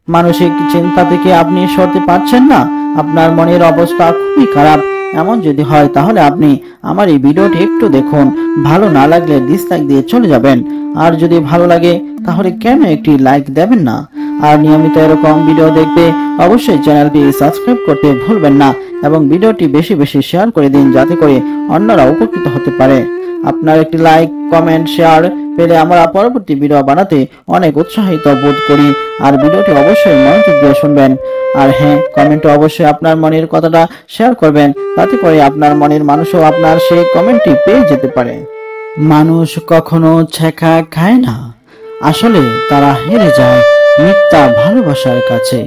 মানসিক চিন্তা থেকে আপনি সরতে পারছেন না, আপনার মনের অবস্থা খুবই খারাপ, এমন যদি হয় তাহলে আপনি আমার এই ভিডিওটি একটু দেখুন। ভালো না লাগলে ডিসলাইক দিয়ে চলে যাবেন, আর যদি ভালো লাগে তাহলে কেন একটি লাইক দেবেন না। আর নিয়মিত এরকম ভিডিও দেখতে অবশ্যই চ্যানেলটি সাবস্ক্রাইব করতে ভুলবেন না এবং ভিডিওটি বেশি বেশি শেয়ার করে দিন, যাতে করে অন্যরা উপকৃত হতে পারে। আপনার একটি লাইক, কমেন্ট, শেয়ার পেলে আমরা পরবর্তী ভিডিও বানাতে অনেক উৎসাহিত বোধ করি। আর ভিডিওটি অবশ্যই মনোযোগ দিয়ে শুনবেন, আর হ্যাঁ, কমেন্টে অবশ্যই আপনার মনের কথাটা শেয়ার করবেন, তাতে করে আপনার মনের মানুষও আপনার সেই কমেন্টটি পেয়ে যেতে পারে। মানুষ কখনো ছেঁকা খায় না, আসলে তারা হেরে যায় মিথ্যা ভালোবাসার কাছে।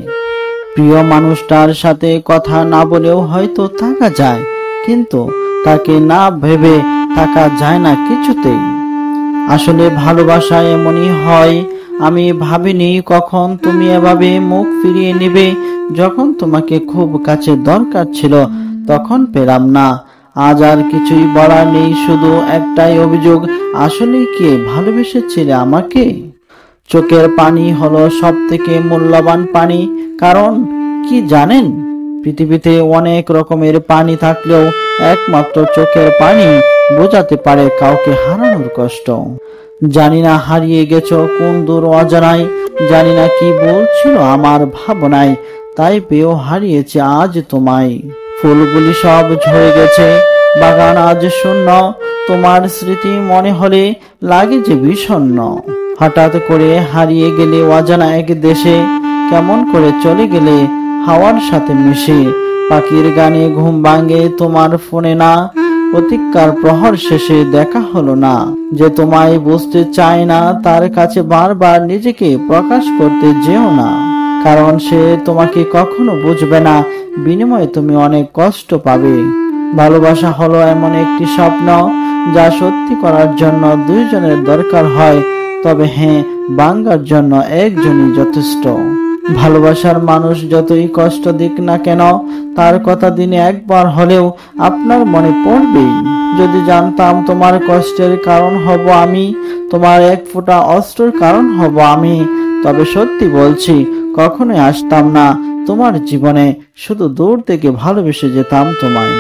প্রিয় মানুষটার সাথে কথা না বলেও হয়তো থাকা যায়, কিন্তু তাকে না ভেবে থাকা যায় না কিছুতেই। আসলে ভালোবাসা এমনই হয়, আমি ভাবিনি কখন তুমি এভাবে মুখ ফিরিয়ে নেবে। যখন তোমাকে খুব কাছে দরকার ছিল তখন পেলাম না। আজ আর কিছুই বলার নেই, শুধু একটাই অভিযোগ, আসলে কি ভালোবেসেছিলে আমাকে? চোখের পানি হলো সব থেকে মূল্যবান পানি, কারণ কি জানেন, পৃথিবীতে অনেক রকমের পানি থাকলেও একমাত্র চোখের পানি বোঝাতে পারে কাউকে হারানোর কষ্ট। জানি না হারিয়ে গেছো কোন দূর অজানায়, জানি না কি বলছিল আমার ভাবনায়, তাই পেয়েও হারিয়েছে আজ তোমায়। ফুলগুলি সব ঝরে গেছে, বাগান আজ শূন্য, তোমার স্মৃতি মনে হলে লাগে যে বিষণ্ণ। হঠাৎ করে হারিয়ে গেলে অজানা এক দেশে, কেমন করে চলে গেলে হাওয়ার সাথে মিশে। পাখির গানে ঘুম ভাঙে তোমার ফোনে না, প্রতীক্ষার প্রহর শেষে দেখা হলো না। যে তোমায় বুঝতে চায় না তার কাছে বারবার নিজেকে প্রকাশ করতে যেও না, কারণ সে তোমাকে কখনো বুঝবে না, বিনিময়ে তুমি অনেক কষ্ট পাবে। ভালোবাসা হলো এমন একটি স্বপ্ন যা সত্যি করার জন্য দুইজনের দরকার হয়, তবে হ্যাঁ, ভাঙার জন্য একজনই যথেষ্ট। ভালোবাসার মানুষ যতই কষ্ট দিক না কেন, তার কথা দিনে একবার হলেও আপনার মনে পড়বেই। যদি জানতাম তোমার কষ্টের কারণ হব আমি, তোমার এক ফোঁটা অস্ত্রের কারণ হব আমি, তবে সত্যি বলছি কখনোই আসতাম না তোমার জীবনে, শুধু দূর থেকে ভালোবেসে যেতাম তোমায়।